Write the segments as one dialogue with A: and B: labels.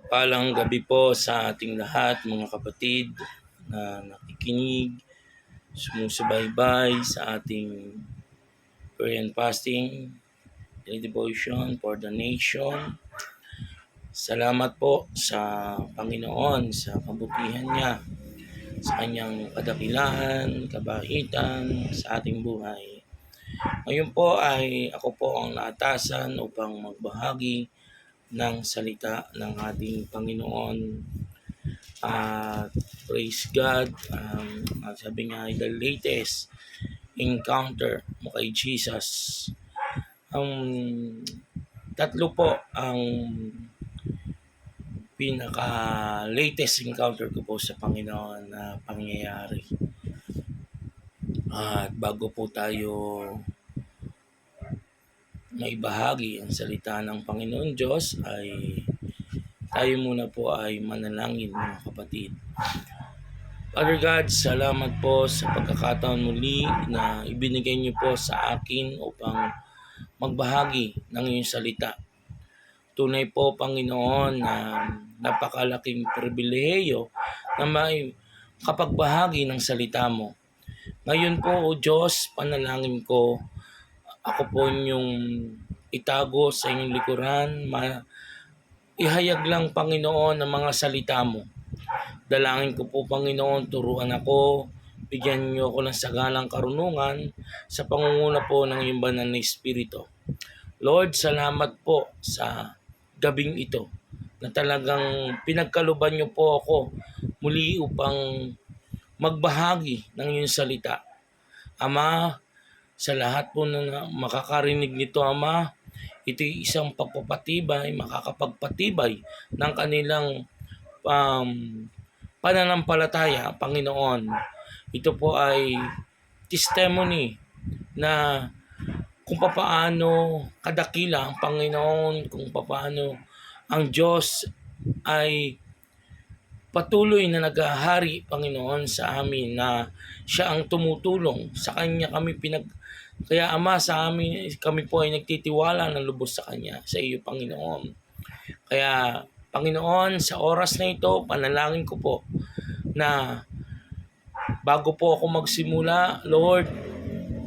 A: Palang gabi po sa ating lahat, mga kapatid na nakikinig, sumusubaybay sa ating prayer and fasting, daily devotion for the nation. Salamat po sa Panginoon, sa kabutihan niya, sa kanyang kadakilaan, kabaitan sa ating buhay. Ngayon po ay ako po ang naatasan upang magbahagi ng salita ng ating Panginoon. Praise God. Sabi nga, the latest encounter mo kay Jesus. Tatlo po ang pinaka-latest encounter ko po sa Panginoon na pangyayari. At bago po tayo maibahagi ang salita ng Panginoon Diyos, ay tayo muna po ay manalangin, mga kapatid. Father God, salamat po sa pagkakataon muli na ibinigay niyo po sa akin upang magbahagi ng iyong salita. Tunay po, Panginoon, na napakalaking pribilehiyo na may kapagbahagi ng salita mo. Ngayon po, O Diyos, panalangin ko, ako po inyong itago sa inyong likuran, ihayag lang, Panginoon, ang mga salita mo. Dalangin ko po, Panginoon, turuan ako, bigyan niyo ako ng sagalang karunungan sa pangunguna po ng iyong banal na Espiritu. Lord, salamat po sa gabing ito na talagang pinagkaluban niyo po ako muli upang magbahagi ng iyong salita. Ama, sa lahat po na makakarinig nito, Ama, ito'y isang pagpapatibay, makakapagpatibay ng kanilang pananampalataya, Panginoon. Ito po ay testimony na kung paano kadakila ang Panginoon, kung paano ang Diyos ay patuloy na naghahari, Panginoon, sa amin, na siya ang tumutulong. Sa Kanya kami kaya Ama, sa amin, kami po ay nagtitiwala ng lubos sa Kanya, sa iyo, Panginoon. Kaya, Panginoon, sa oras na ito, panalangin ko po na bago po ako magsimula, Lord,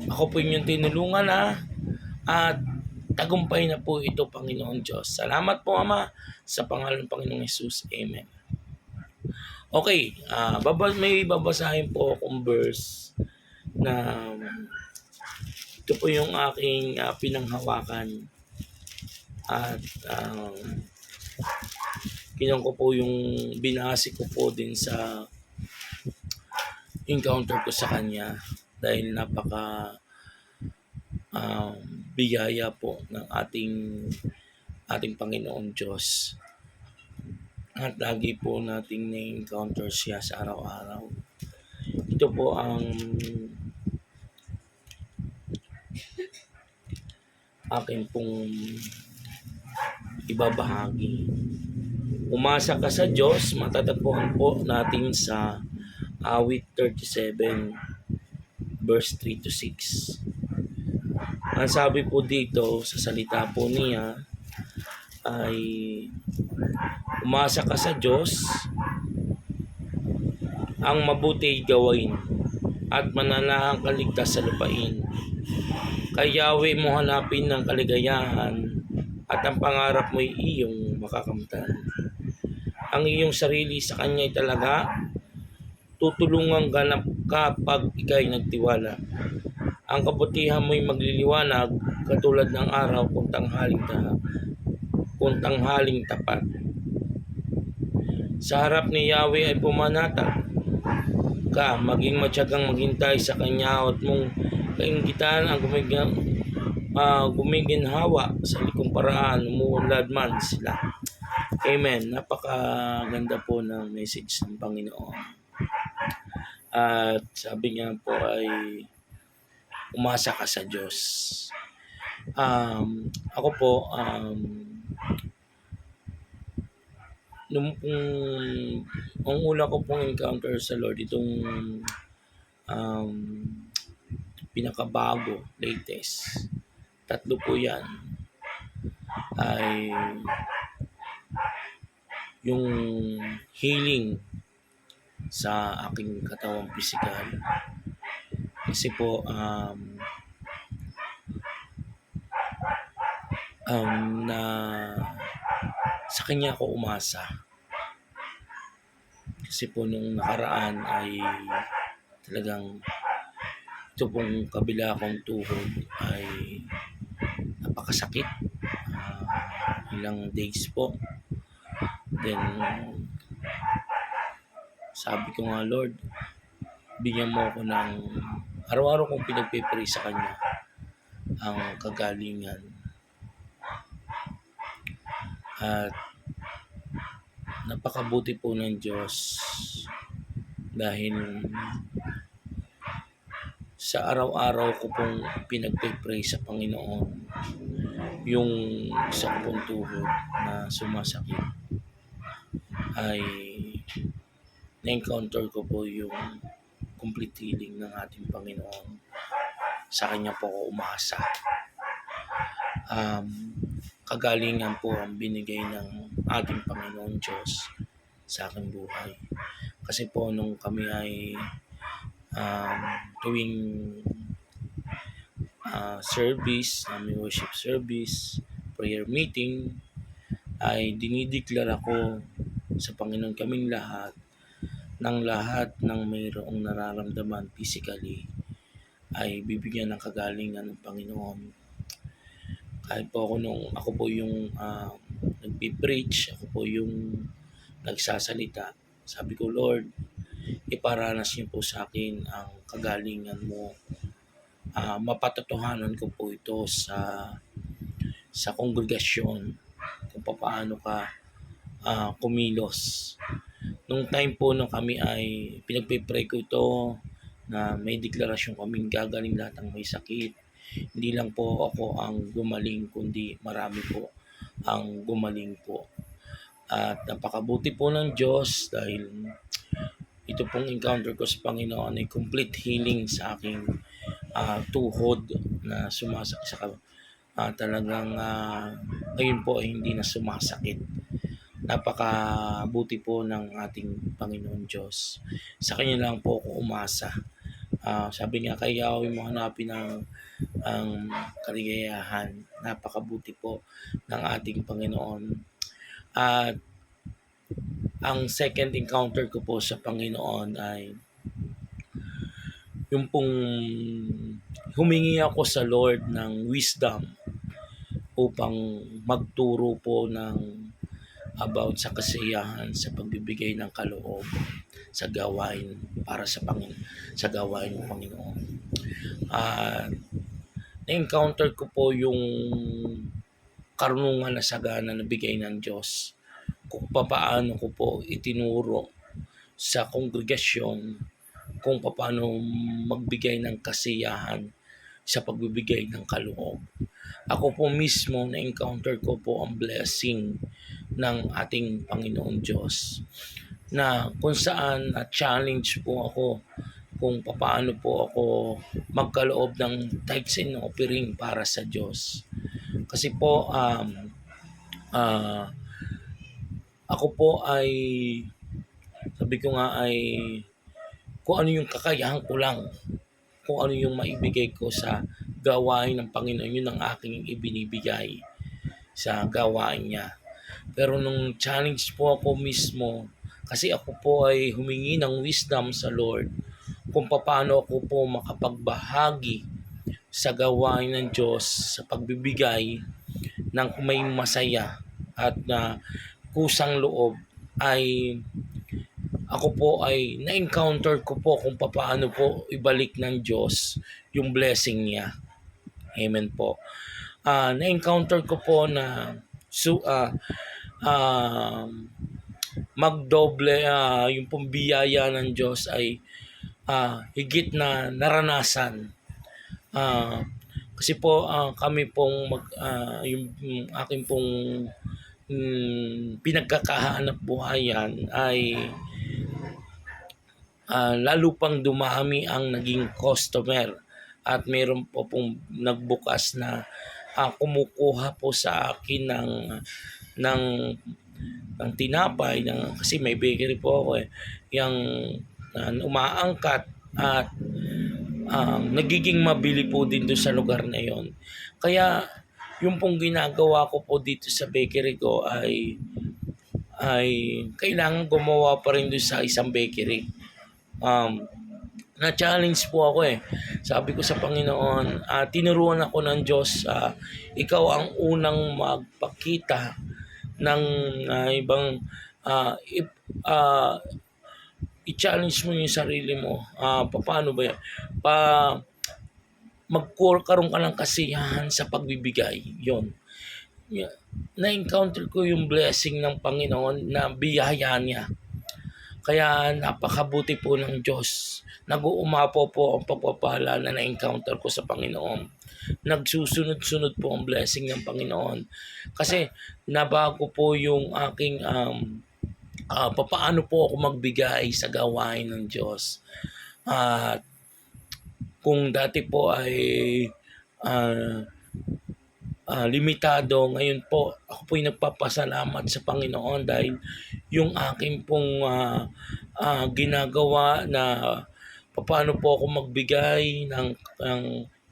A: ako po inyong tinulungan at tagumpay na po ito, Panginoon Diyos. Salamat po, Ama, sa pangalan ng Panginoong Jesus. Amen. Okay, may babasahin po akong verse na ito po yung aking pinanghawakan at kinuha ko po yung binasi ko po din sa encounter ko sa kanya dahil napaka biyaya po ng ating Panginoon Diyos. At lagi po nating na-encounter siya sa araw-araw. Ito po ang akin pong ibabahagi. Umasa ka sa Diyos, matatagpuan po natin sa Awit 37 verse 3 to 6. Ang sabi po dito sa salita po niya ay umasa ka sa Diyos, ang mabuti gawin at manalangin ka ligtas sa lupain. Kay Yahweh mo hanapin ng kaligayahan at ang pangarap mo'y iyong makakamtan. Ang iyong sarili sa Kanya ay talaga tutulungang ganap ka pag ika'y nagtiwala. Ang kabutihan mo'y magliliwanag katulad ng araw kung tanghaling tapat. Sa harap ni Yahweh ay pumanata ka, maging matyagang maghintay sa Kanya at mong kainggitan ang gumiginhawa sa likong paraan, umuunlad man sila. Amen. Napakaganda po ng message ng Panginoon. At sabi niya po ay umasa ka sa Diyos. Ako po, ang una ko pong encounter sa Lord, itong pinakabago, latest, tatlo po yan, ay yung healing sa aking katawang pisikal. Kasi po na sa kanya ako umasa. Kasi po nung nakaraan ay talagang ito pong kabila kong tuhod ay napakasakit. Ilang days po. Then sabi ko nga, Lord, bigyan mo ako ng araw-araw kong pinagpipray sa kanya ang kagalingan. At napakabuti po ng Diyos dahil sa araw-araw ko pong pinagpipray sa Panginoon yung isang pong tuhod na sumasakit ay na-encounter ko po yung complete healing ng ating Panginoon. Sa kanya po ako umasa. Kagalingan po ang binigay ng ating Panginoon Diyos sa aking buhay. Kasi po nung kami ay tuwing service, worship service, prayer meeting, ay dinideklara ko sa Panginoon kaming lahat ng mayroong nararamdaman physically ay bibigyan ng kagalingan ng Panginoon. Kahit po ako po yung nagpipreach, ako po yung nagsasalita. Sabi ko, Lord, iparanas niyo po sa akin ang kagalingan mo. Mapatotohanan ko po ito sa kongregasyon kung paano ka kumilos. Nung time po nung kami ay pinagpipray ko ito na may deklarasyon kaming gagaling lahat ng may sakit. Hindi lang po ako ang gumaling, kundi marami po ang gumaling po. At napakabuti po ng Diyos dahil ito pong encounter ko sa Panginoon ay complete healing sa aking tuhod na sumasakit sa talagang ngayon po ay hindi na sumasakit. Napakabuti po ng ating Panginoon Diyos. Sa Kanya lang po ako umasa. Sabi niya, kaya mo hanapin ang kaligayahan. Napakabuti po ng ating Panginoon. At ang second encounter ko po sa Panginoon ay yung pong humingi ako sa Lord ng wisdom upang magturo po about sa kasiyahan sa pagbibigay ng kaloob sa gawain para sa gawain ng Panginoon. Na-encounter ko po yung karunungan na sagana na bigay ng Diyos kung paano ko po itinuro sa kongregasyon kung paano magbigay ng kasiyahan sa pagbibigay ng kaloob. Ako po mismo na-encounter ko po ang blessing ng ating Panginoon Diyos na kung saan na-challenge po ako kung paano po ako magkaloob ng tithes and offering para sa Diyos. Kasi po ako po ay sabi ko nga ay kung ano yung kakayahan ko lang, kung ano yung maibigay ko sa gawain ng Panginoon, yun ang aking ibinibigay sa gawain niya. Pero nung challenge po ako mismo, kasi ako po ay humingi ng wisdom sa Lord kung paano ako po makapagbahagi sa gawain ng Diyos sa pagbibigay ng may masaya at kusang loob, ay ako po ay na-encounter ko po kung paano po ibalik ng Diyos yung blessing niya. Amen po. Na-encounter ko po na magdoble yung pong biyaya ng Diyos ay higit na naranasan. Kasi po kami pong yung aking pong pinagkakahanap buhayan ay lalo pang dumami ang naging customer at meron po pong nagbukas na kumukuha po sa akin ng ng tinapay, kasi may bakery po ako yung umaangkat at nagiging mabili po din doon sa lugar na yon. Kaya yung pong ginagawa ko po dito sa bakery ko ay kailangan gumawa pa rin doon sa isang bakery. Na-challenge po ako Sabi ko sa Panginoon, tinuruan ako ng Diyos, ikaw ang unang magpakita ng ibang i-challenge mo yung sarili mo. Paano ba yan? Magkaroon ka ng kasiyahan sa pagbibigay. Yon. Na-encounter ko yung blessing ng Panginoon na biyaya niya. Kaya napakabuti po ng Diyos. Nag-uumapo po ang pagpapala na na-encounter ko sa Panginoon. Nagsusunod-sunod po ang blessing ng Panginoon. Kasi nabago po yung aking papaano po ako magbigay sa gawain ng Diyos. At kung dati po ay limitado, ngayon po ako po'y nagpapasalamat sa Panginoon dahil yung aking pong ginagawa na paano po ako magbigay ng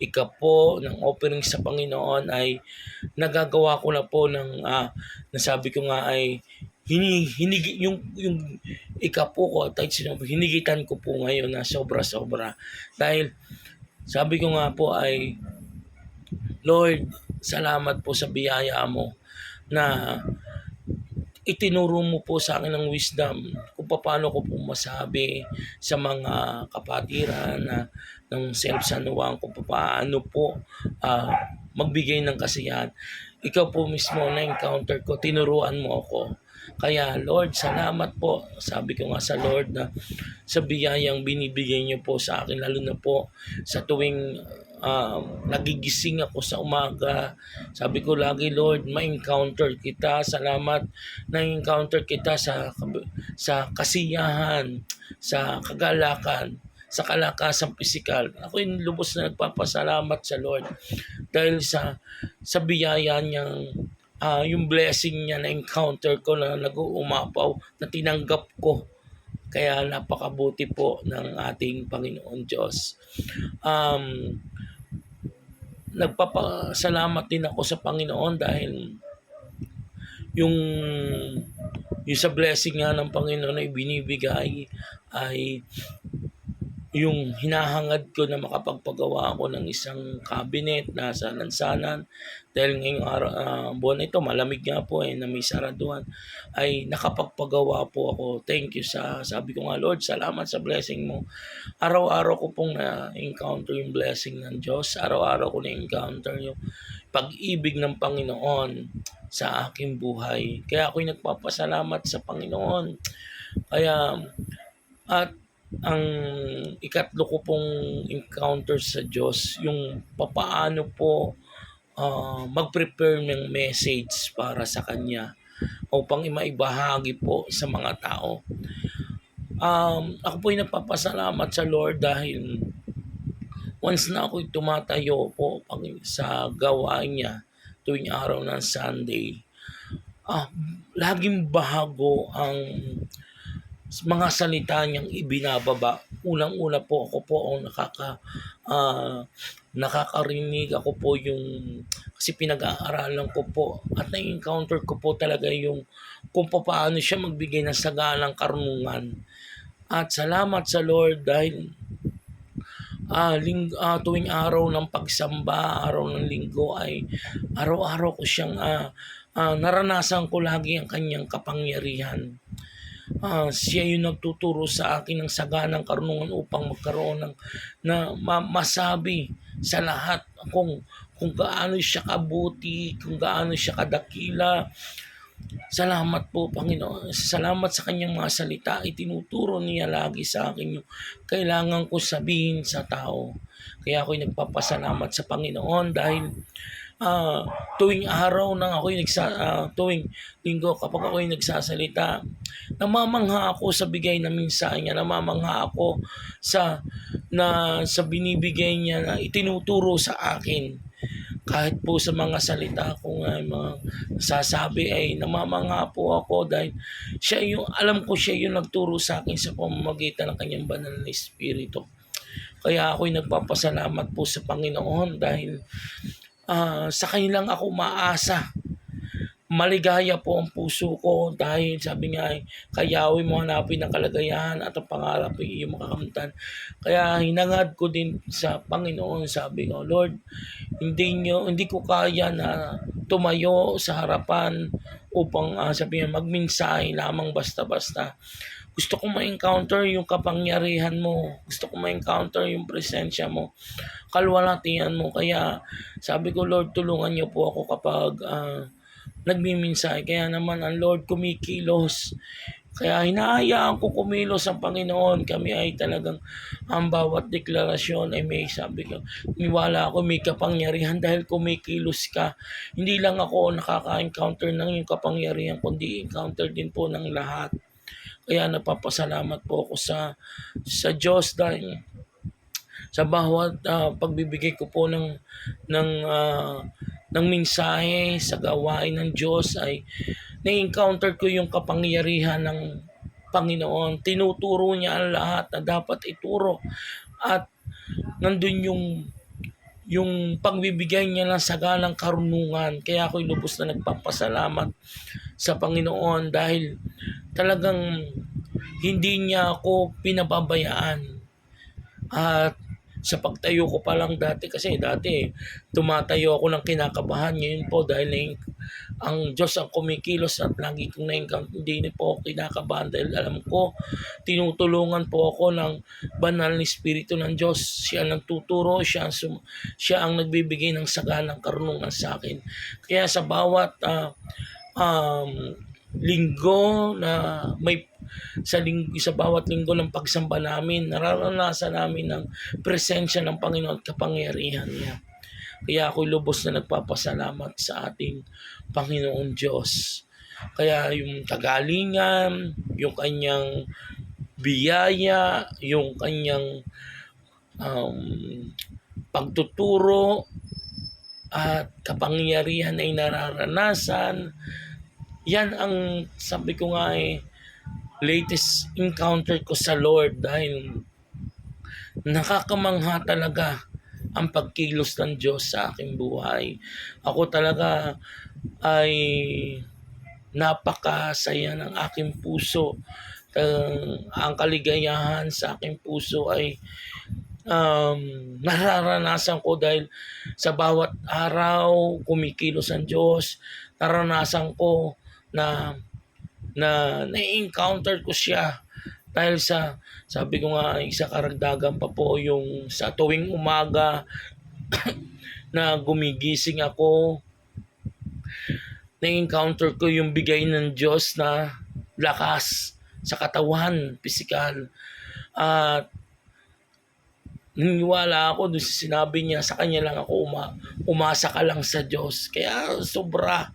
A: ikapo ng offering sa Panginoon ay nagagawa ko na po ng nasabi ko nga ay yung ikapo ko at hinigitan ko po ngayon na sobra-sobra dahil sabi ko nga po ay Lord, salamat po sa biyaya mo na itinuro mo po sa akin ng wisdom kung paano ko po masabi sa mga kapatiran na ng self-sanuwang kung paano po magbigay ng kasiyahan. Ikaw po mismo na-encounter ko, tinuruan mo ako. Kaya Lord, salamat po. Sabi ko nga sa Lord na sa biyayang binibigay niyo po sa akin, lalo na po sa tuwing nagigising ako sa umaga. Sabi ko lagi, Lord, ma-encounter kita. Salamat na-encounter kita sa kasiyahan, sa kagalakan, sa kalakasang pisikal. Ako yung lubos na nagpapasalamat sa Lord dahil sa biyaya niyang yung blessing niya na encounter ko na nag-uumapaw na tinanggap ko. Kaya napakabuti po ng ating Panginoon Diyos. Nagpapasalamat din ako sa Panginoon dahil yung sa blessing nga ng Panginoon na ibinibigay ay yung hinahangad ko na makapagpagawa ako ng isang cabinet na sa lansanan dahil ngayong buwan ito malamig nga po na may saraduhan ay nakapagpagawa po ako. Thank you sabi ko nga Lord, salamat sa blessing mo. Araw-araw ko pong na-encounter yung blessing ng Diyos. Araw-araw ko na-encounter yung pag-ibig ng Panginoon sa aking buhay. Kaya ako'y nagpapasalamat sa Panginoon. Kaya at ang ikatlo ko pong encounter sa Diyos, yung papaano po mag-prepare ng message para sa Kanya upang maibahagi po sa mga tao. Ako po ay nagpapasalamat sa Lord dahil once na ako'y tumatayo po sa gawain niya tuwing araw ng Sunday, laging bago ang mga salita niyang ibinababa. Unang-una po ako po ang nakakarinig. Ako po kasi pinag-aaralan ko po at na-encounter ko po talaga yung kung paano siya magbigay ng sagalang karunungan. At salamat sa Lord dahil tuwing araw ng pagsamba, araw ng linggo ay araw-araw ko siyang naranasan ko lagi ang kanyang kapangyarihan. Siya yung nagtuturo sa akin ng saganang karunungan upang magkaroon na masabi sa lahat kung gaano siya kabuti, kung gaano siya kadakila. Salamat po Panginoon. Salamat sa kanyang mga salita. Itinuturo niya lagi sa akin yung kailangan ko sabihin sa tao. Kaya ako'y nagpapasalamat sa Panginoon dahil tuwing araw nang ako'y tuwing linggo kapag ako'y nagsasalita, namamangha ako sa bigay na mensahe niya, namamangha ako sa binibigay niya na itinuturo sa akin. kahit po sa mga salita ko nga, mga nasasabi ay namamanga po ako dahil alam ko siya yung nagturo sa akin sa pamamagitan ng kanyang banal na Espiritu. Kaya ako'y nagpapasalamat po sa Panginoon dahil sa kanya lang ako maasa. Maligaya po ang puso ko dahil sabi nga kayawi mo hanapin ang kalagayahan at ang pangarap ay iyong makakamtan. Kaya hinangad ko din sa Panginoon, sabi ko, Lord, hindi ko kaya na tumayo sa harapan upang sabi nga magmensahe lamang basta-basta. Gusto kong ma-encounter yung kapangyarihan mo. Gusto kong ma-encounter yung presensya mo, kalwalatian mo. Kaya sabi ko, Lord, tulungan niyo po ako kapag nagmiminsahe. Kaya naman ang Lord kumikilos. Kaya hinahayaan ko kumilos ang Panginoon. Kami ay talagang ang bawat deklarasyon ay may sabi ko. Niwala ako may kapangyarihan dahil kumikilos ka. Hindi lang ako nakaka-encounter ng yung kapangyarihan kundi encounter din po ng lahat. Kaya napapasalamat po ako sa Diyos dahil sa bawat pagbibigay ko po ng mensahe sa gawain ng Diyos ay na-encounter ko yung kapangyarihan ng Panginoon. Tinuturo niya ang lahat na dapat ituro at nandun yung pagbibigay niya ng sagalang karunungan. Kaya ako'y lubos na nagpapasalamat sa Panginoon dahil talagang hindi niya ako pinababayaan. At sa pagtayo ko pa lang dati, kasi dati tumatayo ako ng kinakabahan. Ngayon po dahil ang Diyos ang kumikilos at lagi kong na-encounter, hindi po ako kinakabahan dahil alam ko tinutulungan po ako ng banal na Espiritu ng Diyos. Siya ang nagtuturo, siya ang nagbibigay ng sagalang karunungan sa akin. Kaya sa bawat linggo na sa bawat linggo ng pagsamba namin, nararanasan namin ng presensya ng Panginoon at kapangyarihan niya. Kaya ako'y lubos na nagpapasalamat sa ating Panginoon Diyos. Kaya yung kagalingan, yung kanyang biyaya, yung kanyang pagtuturo at kapangyarihan ay nararanasan. Yan ang sabi ko nga latest encounter ko sa Lord dahil nakakamangha talaga ang pagkilos ng Diyos sa aking buhay. Ako talaga ay napakasaya ng aking puso. Ang kaligayahan sa aking puso ay nararanasan ko dahil sa bawat araw kumikilos ang Diyos. Naranasan ko na na-encounter ko siya dahil sabi ko nga isa karagdagan pa po yung sa tuwing umaga na gumigising ako, na-encounter ko yung bigay ng Diyos na lakas sa katawan, pisikal. At niniwala ako doon sa sinabi niya, sa kanya lang ako umasa ka lang sa Diyos. Kaya sobra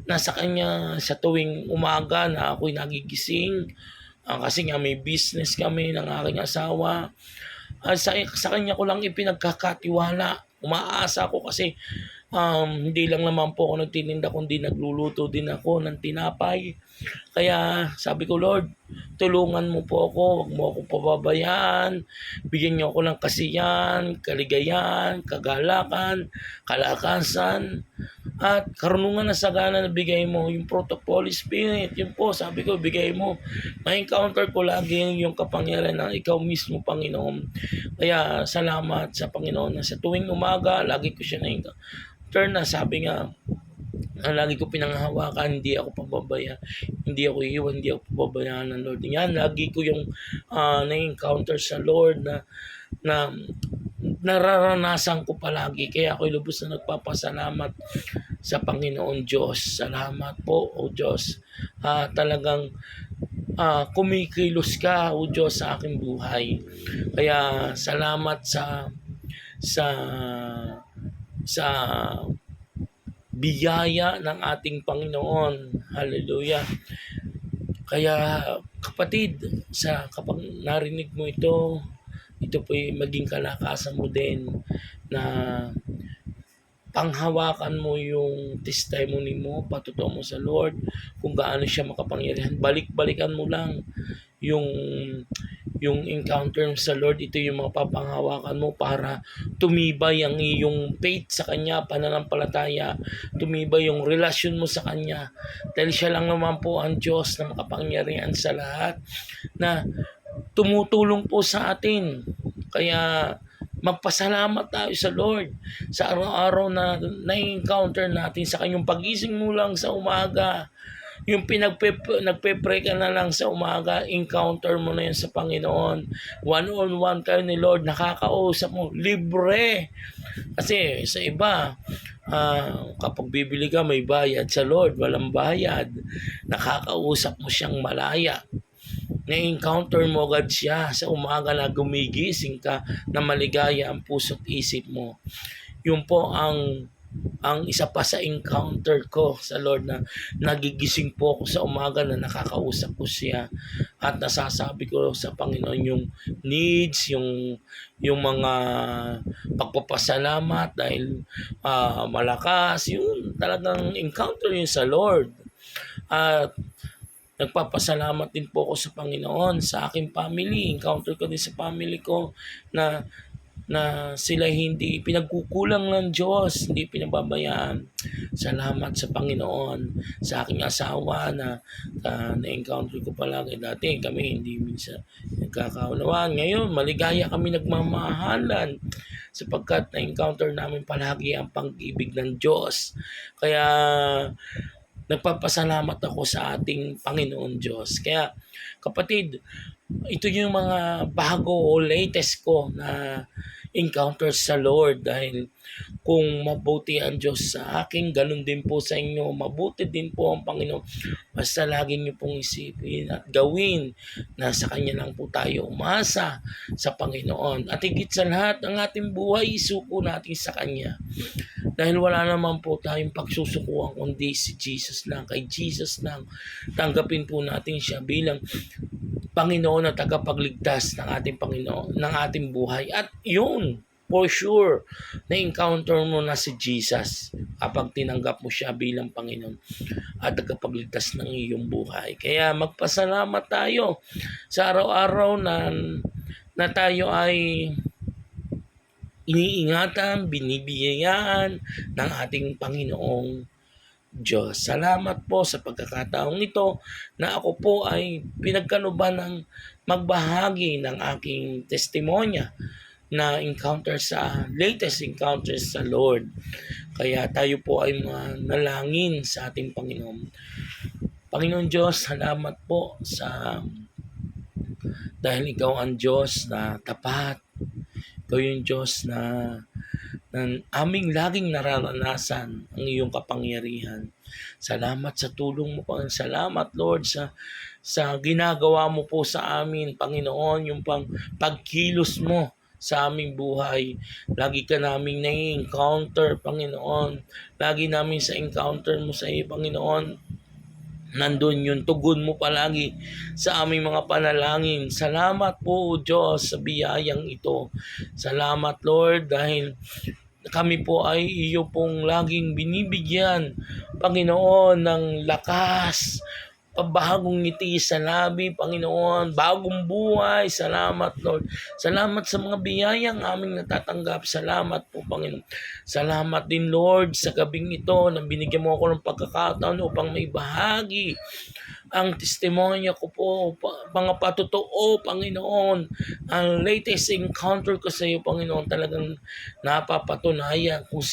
A: nasa kanya sa tuwing umaga na ako'y nagigising. Kasi nga may business kami ng aking asawa. Sa kanya ko lang ipinagkakatiwala. Umaasa ako kasi hindi lang naman po ako nagtitinda kundi nagluluto din ako ng tinapay. Kaya sabi ko, Lord, tulungan mo po ako, huwag mo akong pababayaan, bigyan niyo ako ng kasiyahan, kaligayahan, kagalakan, kalakasan, at karunungan na sagana na bigay mo, yung fruit of Holy Spirit, yun po, sabi ko, bigay mo. Ma-encounter ko lagi yung kapangyarihan ng ikaw mismo, Panginoon. Kaya salamat sa Panginoon na sa tuwing umaga, lagi ko siya na-encounter na sabi nga, lagi ko pinanghahawakan, hindi ako pababaya, hindi ako iiwan, hindi ako pababayaan ng Lord. Yan, lagi ko yung na-encounter sa Lord na nararanasan ko palagi. Kaya ako'y lubos na nagpapasalamat sa Panginoon Diyos. Salamat po, O Diyos. Talagang kumikilos ka, O Diyos, sa aking buhay. Kaya salamat sa biyaya ng ating Panginoon. Hallelujah. Kaya kapatid, kapag narinig mo ito po'y maging kalakasan mo din na panghawakan mo yung testimony mo, patutuo mo sa Lord kung gaano siya makapangyarihan. Balik-balikan mo lang yung encounter mo sa Lord. Ito yung mga papanghawakan mo para tumibay ang iyong faith sa Kanya, pananampalataya, tumibay yung relasyon mo sa Kanya. Dahil siya lang naman po ang Diyos na makapangyarihan sa lahat, na tumutulong po sa atin. Kaya magpasalamat tayo sa Lord sa araw-araw na na-encounter natin sa kanyang pagising mo lang sa umaga. Yung nagpe-pray ka na lang sa umaga, encounter mo na yun sa Panginoon. One-on-one kayo ni Lord, nakakausap mo, libre. Kasi sa iba, kapag bibili ka may bayad, sa Lord walang bayad. Nakakausap mo siyang malaya. Na-encounter mo agad siya sa umaga na gumigising ka na maligaya ang puso't isip mo. Yun po ang isa pa sa encounter ko sa Lord, na nagigising po ako sa umaga na nakakausap ko siya at nasasabi ko sa Panginoon yung needs, yung mga pagpapasalamat dahil malakas, yun talagang encounter yun sa Lord. At nagpapasalamat din po ako sa Panginoon, sa aking family. Encounter ko din sa family ko na sila hindi pinagkukulang ng Diyos, hindi pinababayaan. Salamat sa Panginoon, sa aking asawa na na-encounter ko palagi. Dati kami hindi minsan nagkakaunawaan. Ngayon, maligaya kami nagmamahalan sapagkat na-encounter namin palagi ang pag-ibig ng Diyos. Kaya nagpapasalamat ako sa ating Panginoon Diyos. Kaya kapatid, ito yung mga bago o latest ko na encounters sa Lord, dahil kung mabuti ang Diyos sa akin, ganun din po sa inyo, mabuti din po ang Panginoon. Basta lagi niyo pong isipin at gawin na sa Kanya lang po tayo umasa, sa Panginoon. At higit sa lahat, ang ating buhay isuko natin sa Kanya. Dahil wala naman po tayong pagsusukuan kundi si Jesus lang, kay Jesus lang. Tanggapin po natin siya bilang Panginoon na tagapagligtas ng ating Panginoon, ng ating buhay. At yun, for sure, na-encounter mo na si Jesus kapag tinanggap mo siya bilang Panginoon at tagapagligtas ng iyong buhay. Kaya magpasalamat tayo sa araw-araw na tayo ay iniingatan, binibiyayaan ng ating Panginoong Diyos. Salamat po sa pagkakataong ito na ako po ay pinagkanuban ng magbahagi ng aking testimonya na encounter latest encounters sa Lord. Kaya tayo po ay manalangin sa ating Panginoon. Panginoon Diyos, salamat po dahil ikaw ang Diyos na tapat. Ikaw yung Diyos na aming laging nararanasan ang iyong kapangyarihan. Salamat sa tulong mo, Panginoon. Salamat, Lord, sa ginagawa mo po sa amin, Panginoon, yung pagkilos mo sa aming buhay. Lagi ka naming nai-encounter, Panginoon. Lagi namin sa encounter mo sa iyo, Panginoon, nandun yung tugon mo palagi sa aming mga panalangin. Salamat po, Diyos, sa biyayang ito. Salamat, Lord, dahil kami po ay iyo pong laging binibigyan, Panginoon, ng lakas, pabagong ngiti sa labi, Panginoon, bagong buhay. Salamat, Lord. Salamat sa mga biyayang aming natatanggap. Salamat po, Panginoon. Salamat din, Lord, sa gabing ito na binigyan mo ako ng pagkakataon upang may bahagi ang testimonya ko po, mga patotoo, Panginoon. Ang latest encounter ko sa iyo, Panginoon, talagang napapatunayan kung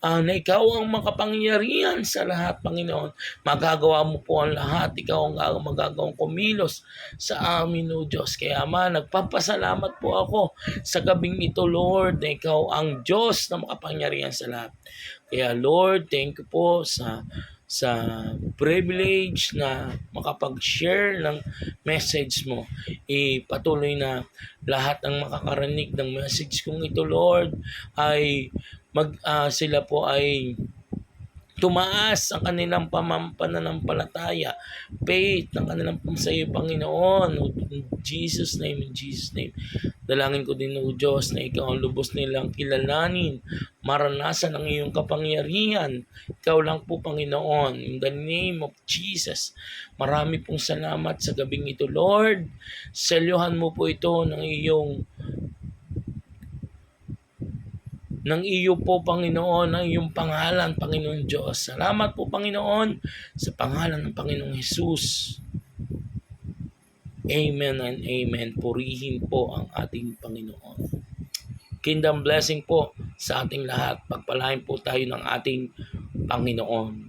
A: na ikaw ang makapangyarihan sa lahat, Panginoon. Magagawa mo po ang lahat. Ikaw ang magagawang kumilos sa amin, O Diyos. Kaya nagpapasalamat po ako sa gabing ito, Lord, na ikaw ang Diyos na makapangyarihan sa lahat. Kaya, Lord, thank you po sa privilege na makapag-share ng message mo. Patuloy na lahat ang makakarinig ng message kong ito, Lord, ay sila po ay tumaas ang kanilang pananampalataya, faith ng kanilang sa iyo, Panginoon. In Jesus' name, in Jesus' name. Dalangin ko din, O Diyos, na ikaw ang lubos nilang kilalanin, maranasan ang iyong kapangyarihan. Ikaw lang po, Panginoon. In the name of Jesus. Marami pong salamat sa gabing ito, Lord. Selyuhan mo po ito ng iyo po, Panginoon, ang iyong pangalan, Panginoon Diyos. Salamat po, Panginoon, sa pangalan ng Panginoong Jesus. Amen and amen. Purihin po ang ating Panginoon. Kingdom blessing po sa ating lahat. Pagpalain po tayo ng ating Panginoon.